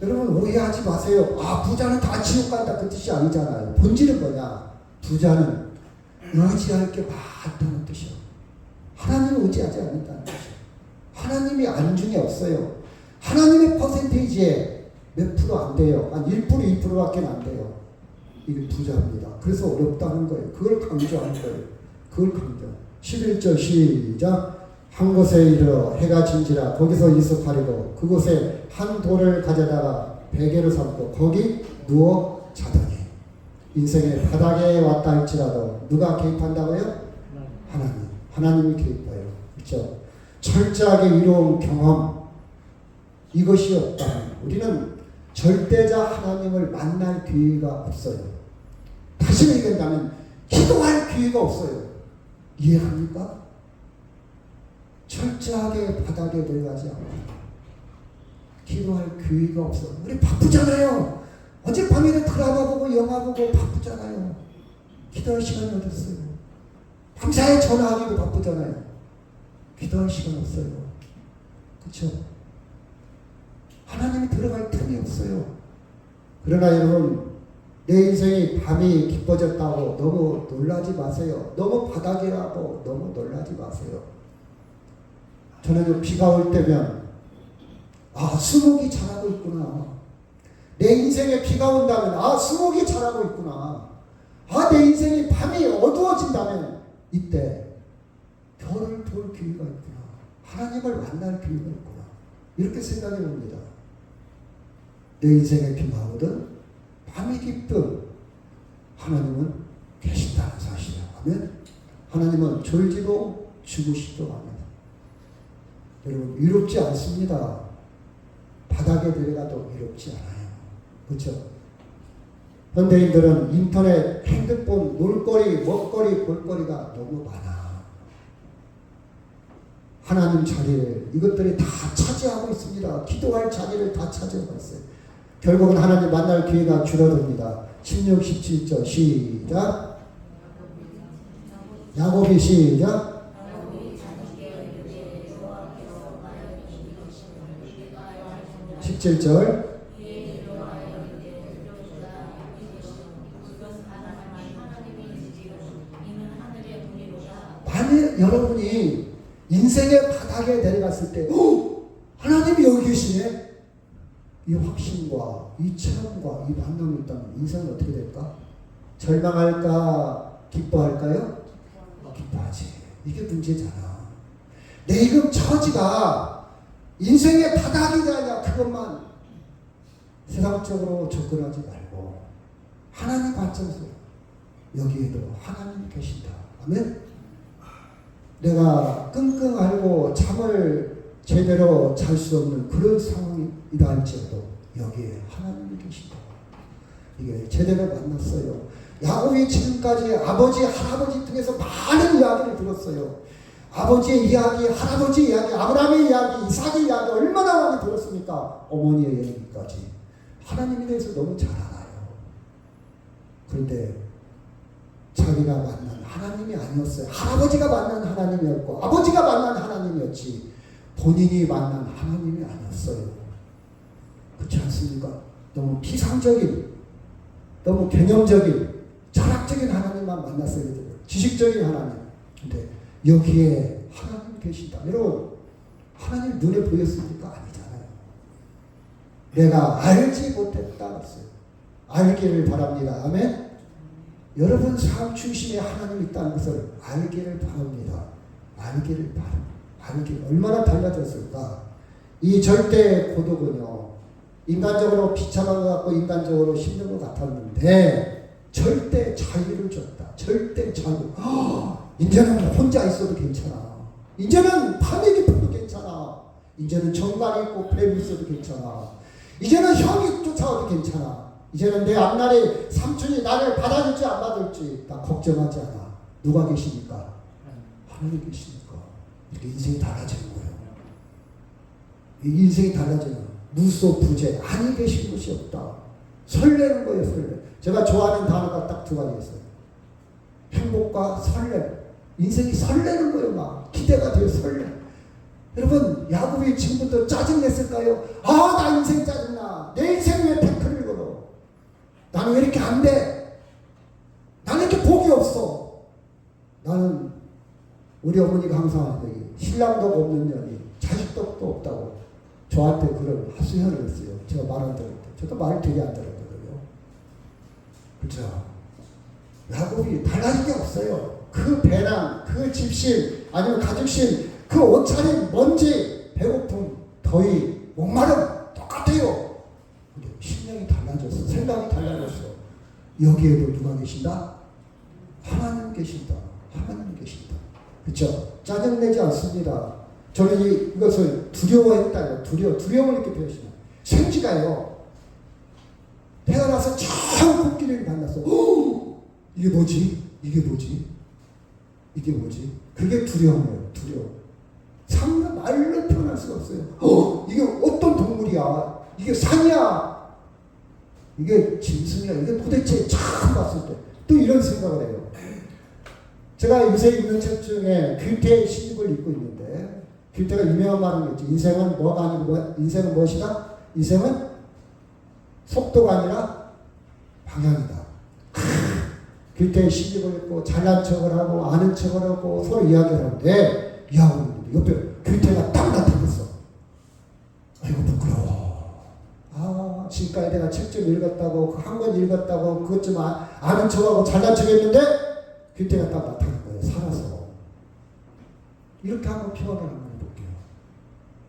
여러분 오해하지 마세요. 부자는 다 지옥 간다 그 뜻이 아니잖아요. 본질은 뭐냐? 부자는 의지할 게 많다는 뜻이요. 하나님을 의지하지 않는다는 뜻이요. 하나님이 안중에 없어요. 하나님의 퍼센테이지에 몇 프로 안 돼요. 한 1%, 2%밖에 안 돼요. 이게 부자입니다. 그래서 어렵다는 거예요. 그걸 강조하는 거예요. 그걸 강조. 11절 시작. 한 곳에 이르러 해가 진지라 거기서 이습하려고 그곳에 한 돌을 가져다가 베개로 삼고 거기 누워 자더니. 인생의 바닥에 왔다 할지라도 누가 개입한다고요? 하나님이 개입해요. 그렇죠? 철저하게 이루어온 경험, 이것이 없다면 우리는 절대자 하나님을 만날 기회가 없어요. 다시 얘기한다면 기도할 기회가 없어요. 이해합니까? 철저하게 바닥에 내려가지 않고 기도할 기회가 없어. 우리 바쁘잖아요. 어젯밤에는 드라마 보고 영화 보고 바쁘잖아요. 기도할 시간이 어디 있어요? 밤사이 전화하기도 바쁘잖아요. 기도할 시간 없어요. 그렇죠? 하나님이 들어갈 틈이 없어요. 그러나 여러분, 내 인생이 밤이 깊어졌다고 너무 놀라지 마세요. 너무 바닥이라고 너무 놀라지 마세요. 저는 비가 올 때면 수목이 자라고 있구나. 내 인생에 비가 온다면 수목이 자라고 있구나. 내 인생이 밤이 어두워진다면 이때 별을 볼 기회가 있구나. 하나님을 만날 기회가 있구나. 이렇게 생각해 봅니다. 내 인생에 비가 오든 밤이 깊든 하나님은 계신다는 사실이야. 아멘. 하나님은 졸지도 주무시도 않아요. 여러분 위롭지 않습니다. 바닥에 들어가도 위롭지 않아요. 그렇죠? 현대인들은 인터넷, 핸드폰, 놀거리, 먹거리, 볼거리가 너무 많아. 하나님 자리를 이것들이 다 차지하고 있습니다. 기도할 자리를 다 차지하고 있어요. 결국은 하나님 만날 기회가 줄어듭니다. 16, 17절 시작. 야곱이 시작. 17절. 만일 여러분이 인생의 바닥에 내려갔을 때 하나님이 여기 계시네. 이 확신과 이 체험과 이 만남이 있다면 인생은 어떻게 될까? 절망할까? 기뻐할까요? 기뻐하지. 이게 문제잖아. 내 지금 처지가 인생의 바닥이냐 그것만 세상적으로 접근하지 말고 하나님 관점에서 여기에도 하나님 계신다. 아멘? 내가 끙끙 앓고 잠을 제대로 잘 수 없는 그런 상황이다 할지라도 여기에 하나님이 계신다. 이게 제대로 만났어요. 야곱이 지금까지 아버지, 할아버지 등에서 많은 이야기를 들었어요. 아버지의 이야기, 할아버지의 이야기, 아브라함의 이야기, 이삭의 이야기 얼마나 많이 들었습니까? 어머니의 이야기까지. 하나님에 대해서 너무 잘 알아요. 그런데 자기가 만난 하나님이 아니었어요. 할아버지가 만난 하나님이었고 아버지가 만난 하나님이었지 본인이 만난 하나님이 아니었어요. 그렇지 않습니까? 너무 피상적인, 너무 개념적인, 철학적인 하나님만 만났어야 돼요. 지식적인 하나님. 근데 여기에 하나님 계시다. 여러분 하나님 눈에 보였습니까? 아니잖아요. 내가 알지 못했다 했어요. 알기를 바랍니다. 아멘. 여러분 삶 중심에 하나님이 있다는 것을 알기를 바랍니다. 알기를 바랍니다. 알기를 얼마나 달라졌을까? 이 절대 고독은요. 인간적으로 비참한 것 같고 인간적으로 힘든 것 같았는데 절대 자유를 줬다. 절대 자유. 이제는 혼자 있어도 괜찮아. 이제는 밤이 깊어도 괜찮아. 이제는 정관이 있고 뱀이 있어도 괜찮아. 이제는 형이 쫓아와도 괜찮아. 이제는 내 앞날에 삼촌이 나를 받아줄지 안 받을지 나 걱정하지 않아. 누가 계십니까? 하나님 계시니까. 이렇게 인생이 달라지는 거예요. 이 인생이 달라지는 거예요. 무소 부재 아니 계신 것이 없다. 설레는 거예요. 설레. 제가 좋아하는 단어가 딱 두 가지 있어요. 행복과 설렘. 인생이 설레는 거예요. 막 기대가 돼요. 설레. 여러분 야곱이 지금부터 짜증냈을까요? 나 인생 짜증나. 내 인생 왜 태클을 걸어? 나는 왜 이렇게 안 돼? 나는 이렇게 복이 없어. 나는 우리 어머니가 항상 하더니 신랑도 없는 년이 자식도 없다고 저한테 그런 하소연을 했어요. 제가 말 안 들을 때. 저도 말을 되게 안 들었거든요. 그렇죠? 야곱이 달라진 게 없어요. 그 배낭, 그 집신, 아니면 가죽신, 그 옷차림, 먼지, 배고픔, 더위, 목마름 똑같아요. 근데 심령이 달라졌어. 생각이 달라졌어. 여기에도 누가 계신다? 하나님 계신다. 하나님 계신다. 그렇죠? 짜증내지 않습니다. 저는 이것을 두려워했다. 두려움을 이렇게 표현해요. 생쥐가요. 태어나서 처음 코끼리를 만났어. 이게 뭐지? 이게 뭐지? 이게 뭐지? 그게 두려움이에요. 두려움. 상가 말로 표현할 수가 없어요. 이게 어떤 동물이야? 이게 산이야? 이게 짐승이야? 이게 도대체 처음 봤을 때 또 이런 생각을 해요. 제가 요새 읽는 책 중에 길태의 시집을 읽고 있는데 길태가 유명한 말은 있지. 인생은 뭐가 아니고 인생은 무엇이다? 인생은 속도가 아니라 방향이다. 길태의 시집을 읽고 잘난 척을 하고 아는 척을 하고 서로 이야기를 하는데 옆에 길태가 딱 나타났어. 아이고 부끄러워. 지금까지 내가 책 좀 읽었다고 한 권 읽었다고 그것 좀 아는 척하고 잘난 척했는데 길태가 딱 나타난 거예요. 살아서. 이렇게 한번 표현을 한번 해볼게요.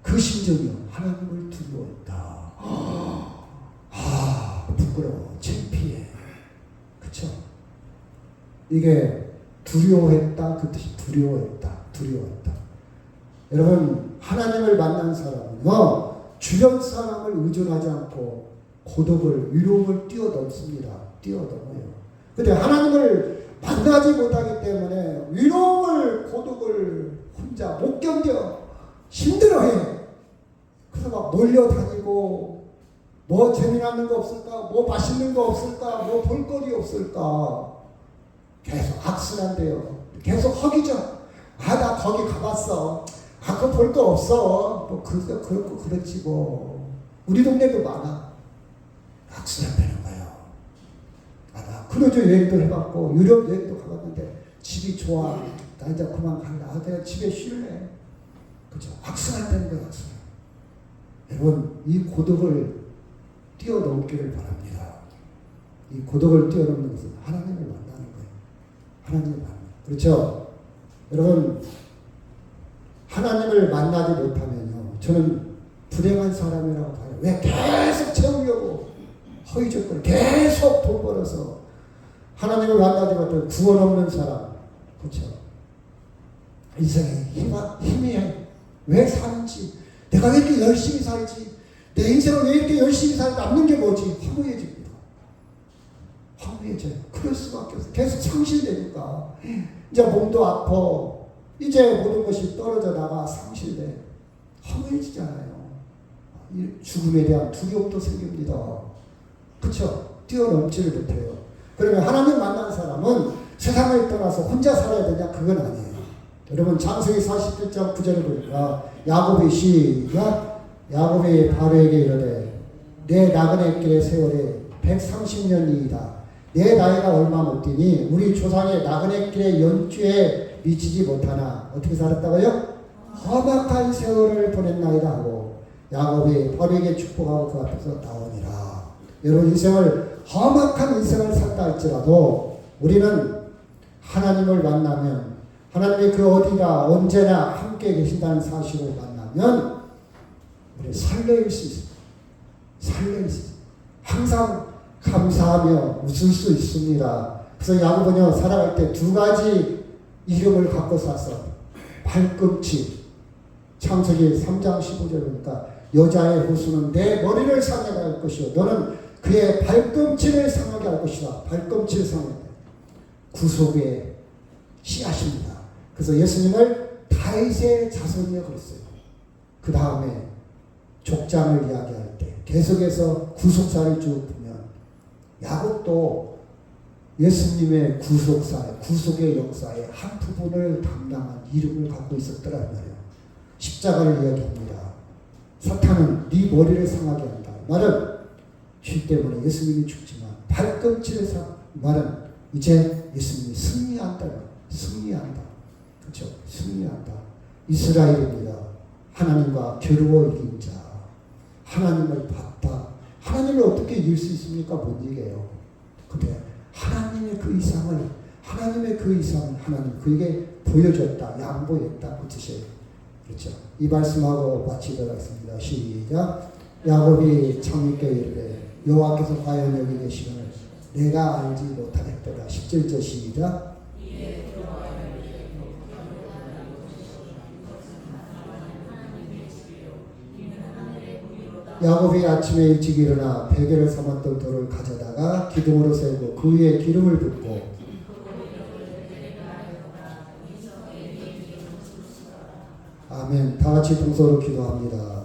그 심정이요. 하나님을 두려워했다. 부끄러워. 창피해. 그쵸? 이게 두려워했다. 그 뜻이 두려워했다. 여러분, 하나님을 만난 사람은요, 주변 사람을 의존하지 않고 고독을, 위로움을 뛰어넘습니다. 뛰어넘어요. 근데 하나님을 만나지 못하기 때문에 위로움을, 고독을 혼자 못 견뎌. 힘들어해. 그래서 막 몰려다니고, 뭐 재미나는 거 없을까? 뭐 맛있는 거 없을까? 뭐 볼거리 없을까? 계속 악순환돼요. 계속 허기져. 아, 나 거기 가봤어. 아, 그거 볼 거 없어. 뭐, 그렇고, 그렇지, 뭐. 우리 동네도 많아. 악순환되는 거예요. 아, 나 크루즈 여행도 해봤고, 유럽 여행도 가봤는데, 집이 좋아. 나 이제 그만 갈라. 아, 그냥 집에 쉴래. 그죠? 악순환되는 거예요, 악순환. 여러분, 이 고독을 뛰어넘기를 바랍니다. 이 고독을 뛰어넘는 것은 하나님을 만나는 거예요. 하나님을 만나. 그렇죠? 여러분, 하나님을 만나지 못하면요, 저는 불행한 사람이라고 봐요. 왜 계속 채우려고 허위적거려 계속 돈 벌어서 하나님을 만나지 못하면 구원 없는 사람. 그렇죠? 인생에 힘이 왜 사는지, 내가 왜 이렇게 열심히 살지, 내 인생을 왜 이렇게 열심히 살지, 남는 게 뭐지? 허무해집니다. 허무해져요. 그럴 수밖에 없어요. 계속 상실되니까. 이제 몸도 아파. 이제 모든 것이 떨어져 나가 상실돼. 허무해지잖아요. 죽음에 대한 두려움도 생깁니다. 그렇죠? 뛰어넘지를 못해요. 그러면 하나님 만난 사람은 세상을 떠나서 혼자 살아야 되냐? 그건 아니에요. 여러분, 창세기 47장 9절을 보니까 야곱이 바로에게 이르되 내 나그네 길의 세월이 130년이이다. 내 나이가 얼마 못 되니 우리 조상의 나그네 길의 연주에 미치지 못하나 어떻게 살았다고요? 험악한 세월을 보냈나이다 하고 야곱이 바로에게 축복하고 그 앞에서 나오니라. 여러분, 인생을 험악한 인생을 살다 할지라도 우리는 하나님을 만나면, 하나님이 그 어디가 언제나 함께 계신다는 사실을 만나면 우리 설레일 수 있습니다. 설레일 수 있습니다. 항상 감사하며 웃을 수 있습니다. 그래서 야곱은요, 살아갈 때 두 가지 이름을 갖고 샀어. 발꿈치. 창세기 3장 15절 보니까 여자의 호수는 내 머리를 상하게 할 것이요 너는 그의 발꿈치를 상하게 할 것이다. 발꿈치를 상하게. 구속의 씨앗입니다. 그래서 예수님을 다윗의 자손이라고 그랬어요. 그 다음에 족장을 이야기할 때 계속해서 구속사를 쭉 보면 야곱도 예수님의 구속의 역사의 한 부분을 담당한 이름을 갖고 있었더란 말이에요. 십자가를 이야기합니다. 사탄은 네 머리를 상하게 한다. 말은 죄 때문에 예수님이 죽지만 발꿈치를 말은 이제 예수님이 승리한다. 승리한다. 그렇죠? 승리한다. 이스라엘입니다. 하나님과 겨루어 이긴 자. 하나님을 봤다. 하나님을 어떻게 이길 수 있습니까? 못 이겨요. 근데 하나님의 그 이상을 하나님 그에게 보여줬다. 양보했다. 그 뜻이에요. 그렇죠? 이 말씀하고 마치도록 하겠습니다. 시작. 야곱이 창립께 이르되 여호와께서 과연 여기 계시거늘 내가 알지 못하겠도다. 17절 시작. 야곱이 아침에 일찍 일어나 베개를 삼았던 돌을 가져다가 기둥으로 세우고 그 위에 기름을 붓고 아멘. 다 같이 동서로 기도합니다.